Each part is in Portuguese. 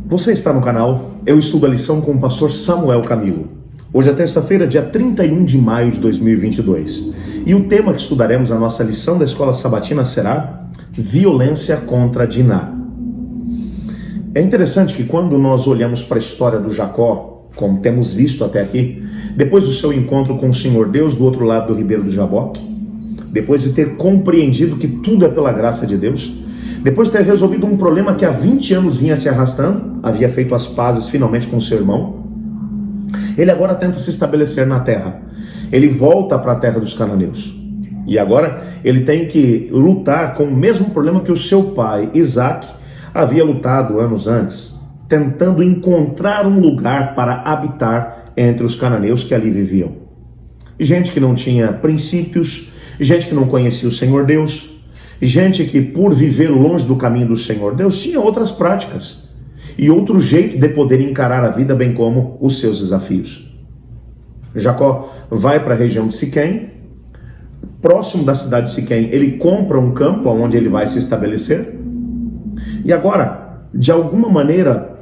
Você está no canal Eu Estudo a Lição com o pastor Samuel Camilo. Hoje é terça-feira, dia 31 de maio de 2022. E o tema que estudaremos na nossa lição da Escola Sabatina será Violência contra Diná. É interessante que quando nós olhamos para a história do Jacó, como temos visto até aqui, depois do seu encontro com o Senhor Deus do outro lado do ribeiro do Jaboque, depois de ter compreendido que tudo é pela graça de Deus, depois de ter resolvido um problema que há 20 anos vinha se arrastando, havia feito as pazes finalmente com seu irmão, ele agora tenta se estabelecer na terra. Ele volta para a terra dos cananeus. E agora ele tem que lutar com o mesmo problema que o seu pai, Isaac, havia lutado anos antes, tentando encontrar um lugar para habitar entre os cananeus que ali viviam. Gente que não tinha princípios, gente que não conhecia o Senhor Deus, gente que por viver longe do caminho do Senhor Deus tinha outras práticas e outro jeito de poder encarar a vida, bem como os seus desafios. Jacó vai para a região de Siquém, próximo da cidade de Siquém, ele compra um campo onde ele vai se estabelecer e agora, de alguma maneira,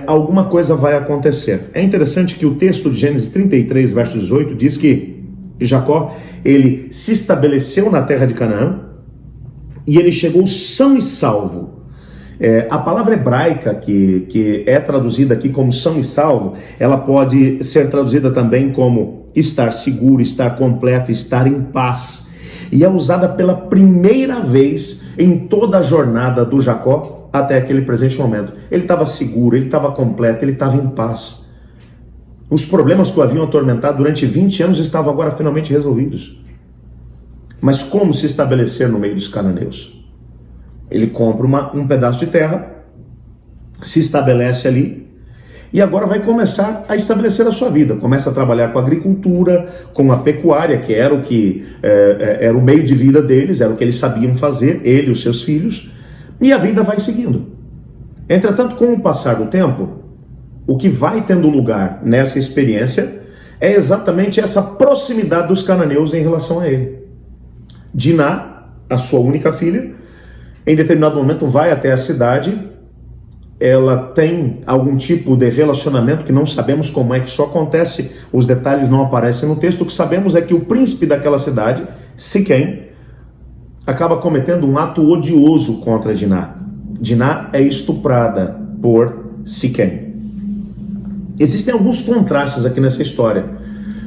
alguma coisa vai acontecer. É interessante que o texto de Gênesis 33, verso 18, diz que Jacó, ele se estabeleceu na terra de Canaã, e ele chegou são e salvo. A palavra hebraica que é traduzida aqui como são e salvo, ela pode ser traduzida também como estar seguro, estar completo, estar em paz. E é usada pela primeira vez em toda a jornada do Jacó até aquele presente momento. Ele estava seguro, ele estava completo, ele estava em paz. Os problemas que o haviam atormentado durante 20 anos estavam agora finalmente resolvidos. Mas como se estabelecer no meio dos cananeus? Ele compra um pedaço de terra, se estabelece ali, e agora vai começar a estabelecer a sua vida. Começa a trabalhar com a agricultura, com a pecuária, que era o que era o meio de vida deles, era o que eles sabiam fazer, ele e os seus filhos, e a vida vai seguindo. Entretanto, com o passar do tempo, o que vai tendo lugar nessa experiência é exatamente essa proximidade dos cananeus em relação a ele. Diná, a sua única filha, em determinado momento vai até a cidade, ela tem algum tipo de relacionamento que não sabemos como é que isso acontece, os detalhes não aparecem no texto. O que sabemos é que o príncipe daquela cidade, Siquém, acaba cometendo um ato odioso contra Diná. Diná é estuprada por Siquém. Existem alguns contrastes aqui nessa história.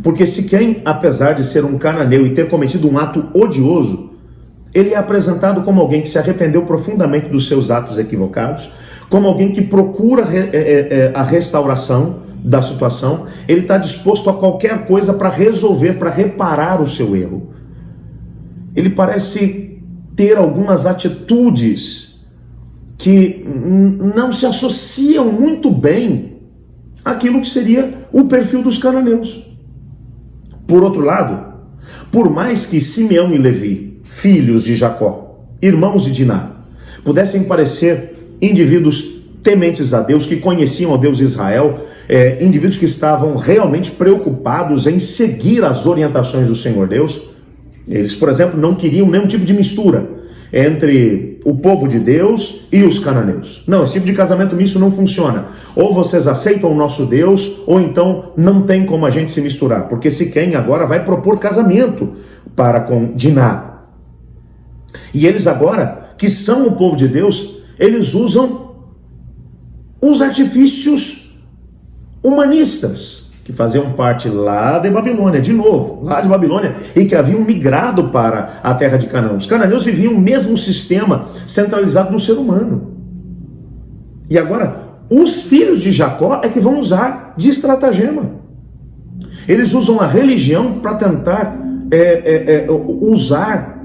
Porque Siquém, apesar de ser um cananeu e ter cometido um ato odioso, ele é apresentado como alguém que se arrependeu profundamente dos seus atos equivocados, como alguém que procura a restauração da situação. Ele está disposto a qualquer coisa para resolver, para reparar o seu erro. Ele parece ter algumas atitudes que não se associam muito bem àquilo que seria o perfil dos cananeus. Por outro lado, por mais que Simeão e Levi, filhos de Jacó, irmãos de Diná, pudessem parecer indivíduos tementes a Deus, que conheciam a Deus de Israel, indivíduos que estavam realmente preocupados em seguir as orientações do Senhor Deus, eles, por exemplo, não queriam nenhum tipo de mistura entre o povo de Deus e os cananeus. Não, esse tipo de casamento misto não funciona. Ou vocês aceitam o nosso Deus, ou então não tem como a gente se misturar, porque Siquém agora vai propor casamento para com Diná. E eles agora, que são o povo de Deus, eles usam os artifícios humanistas, que faziam parte lá de Babilônia, de novo, lá de Babilônia, e que haviam migrado para a terra de Canaã. Os cananeus viviam o mesmo sistema centralizado no ser humano. E agora, os filhos de Jacó é que vão usar de estratagema. Eles usam a religião para tentar usar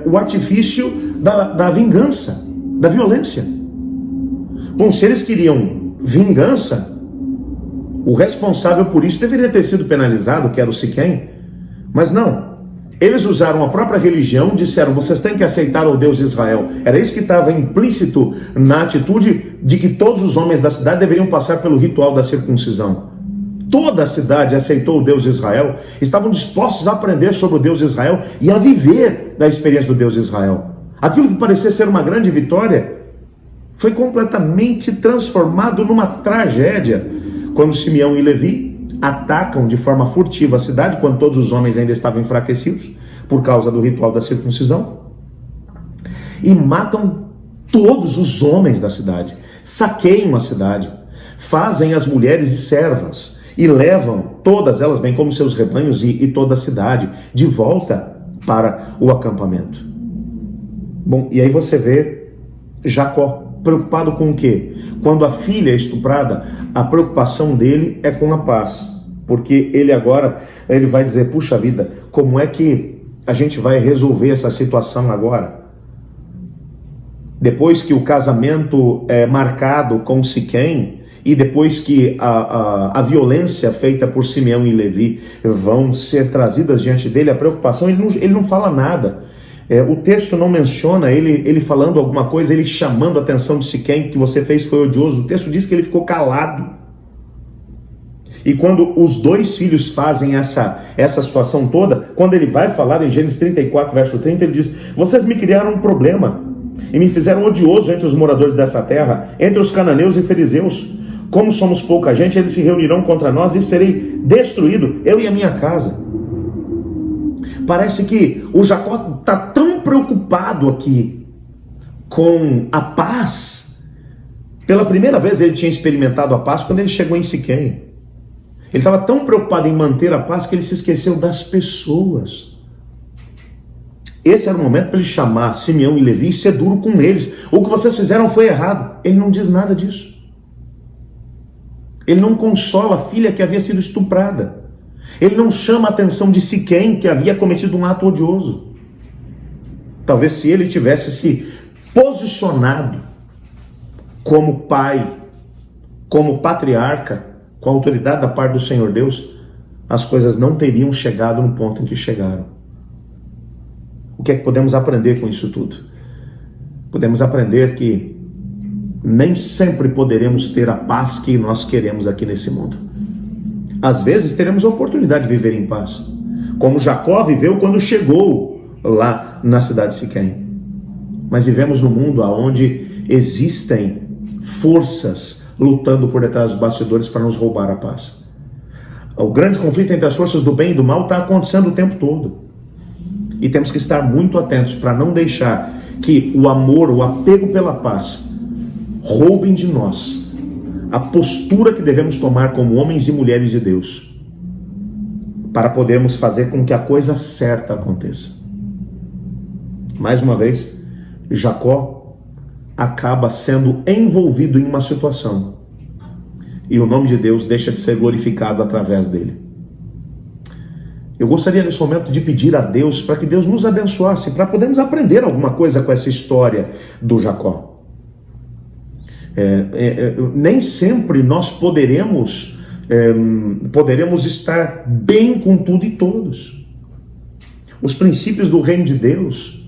o artifício da vingança, da violência. Bom, se eles queriam vingança, o responsável por isso deveria ter sido penalizado, que era o Siquém, mas não. Eles usaram a própria religião, disseram, vocês têm que aceitar o Deus de Israel. Era isso que estava implícito na atitude de que todos os homens da cidade deveriam passar pelo ritual da circuncisão. Toda a cidade aceitou o Deus de Israel, estavam dispostos a aprender sobre o Deus de Israel e a viver da experiência do Deus de Israel. Aquilo que parecia ser uma grande vitória foi completamente transformado numa tragédia quando Simeão e Levi atacam de forma furtiva a cidade, quando todos os homens ainda estavam enfraquecidos por causa do ritual da circuncisão, e matam todos os homens da cidade, saqueiam a cidade, fazem as mulheres e servas e levam todas elas, bem como seus rebanhos e toda a cidade, de volta para o acampamento. Bom, e aí você vê Jacó preocupado com o quê? Quando a filha é estuprada, a preocupação dele é com a paz, porque ele vai dizer, puxa vida, como é que a gente vai resolver essa situação agora? Depois que o casamento é marcado com Siquém, e depois que a violência feita por Simeão e Levi vão ser trazidas diante dele, a preocupação, ele não fala nada. O texto não menciona ele falando alguma coisa, ele chamando a atenção de Siquém, que você fez foi odioso. O texto diz que ele ficou calado. E quando os dois filhos fazem essa situação toda, quando ele vai falar em Gênesis 34, verso 30, ele diz, vocês me criaram um problema e me fizeram odioso entre os moradores dessa terra, entre os cananeus e fariseus. Como somos pouca gente, eles se reunirão contra nós e serei destruído, eu e a minha casa. Parece que o Jacó está tão preocupado aqui com a paz. Pela primeira vez ele tinha experimentado a paz quando ele chegou em Siquém. Ele estava tão preocupado em manter a paz que ele se esqueceu das pessoas. Esse era o momento para ele chamar Simeão e Levi e ser duro com eles. O que vocês fizeram foi errado. Ele não diz nada disso. Ele não consola a filha que havia sido estuprada. Ele não chama a atenção de Siquém, que havia cometido um ato odioso. Talvez se ele tivesse se posicionado como pai, como patriarca, com a autoridade da parte do Senhor Deus, as coisas não teriam chegado no ponto em que chegaram. O que é que podemos aprender com isso tudo? Podemos aprender que nem sempre poderemos ter a paz que nós queremos aqui nesse mundo. Às vezes teremos a oportunidade de viver em paz, como Jacó viveu quando chegou lá na cidade de Siquém. Mas vivemos num mundo onde existem forças lutando por detrás dos bastidores para nos roubar a paz. O grande conflito entre as forças do bem e do mal está acontecendo o tempo todo. E temos que estar muito atentos para não deixar que o amor, o apego pela paz, roubem de nós a postura que devemos tomar como homens e mulheres de Deus, para podermos fazer com que a coisa certa aconteça. Mais uma vez, Jacó acaba sendo envolvido em uma situação, e o nome de Deus deixa de ser glorificado através dele. Eu gostaria nesse momento de pedir a Deus para que Deus nos abençoasse, para podermos aprender alguma coisa com essa história do Jacó. Nem sempre nós poderemos estar bem com tudo e todos. Os princípios do reino de Deus,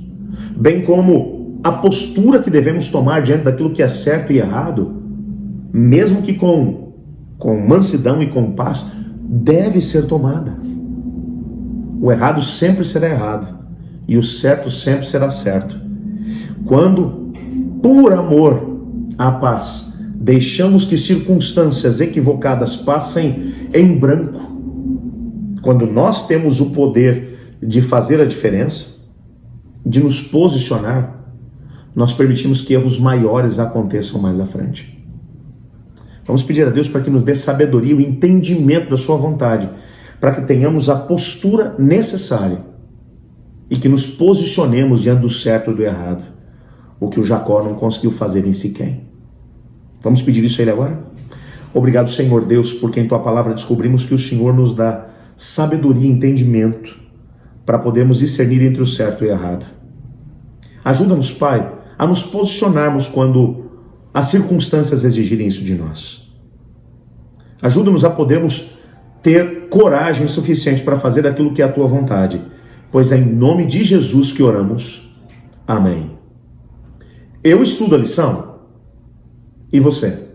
bem como a postura que devemos tomar diante daquilo que é certo e errado, mesmo que com mansidão e com paz, deve ser tomada. O errado sempre será errado e o certo sempre será certo. Quando, por amor à paz, deixamos que circunstâncias equivocadas passem em branco, quando nós temos o poder de fazer a diferença, de nos posicionar, nós permitimos que erros maiores aconteçam mais à frente. Vamos pedir a Deus para que nos dê sabedoria e o entendimento da sua vontade, para que tenhamos a postura necessária e que nos posicionemos diante do certo e do errado, o que o Jacó não conseguiu fazer em Siquém. Vamos pedir isso a Ele agora? Obrigado, Senhor Deus, porque em Tua palavra descobrimos que o Senhor nos dá sabedoria e entendimento para podermos discernir entre o certo e o errado. Ajuda-nos, Pai, a nos posicionarmos quando as circunstâncias exigirem isso de nós. Ajuda-nos a podermos ter coragem suficiente para fazer aquilo que é a Tua vontade, pois é em nome de Jesus que oramos. Amém. Eu estudo a lição. E você?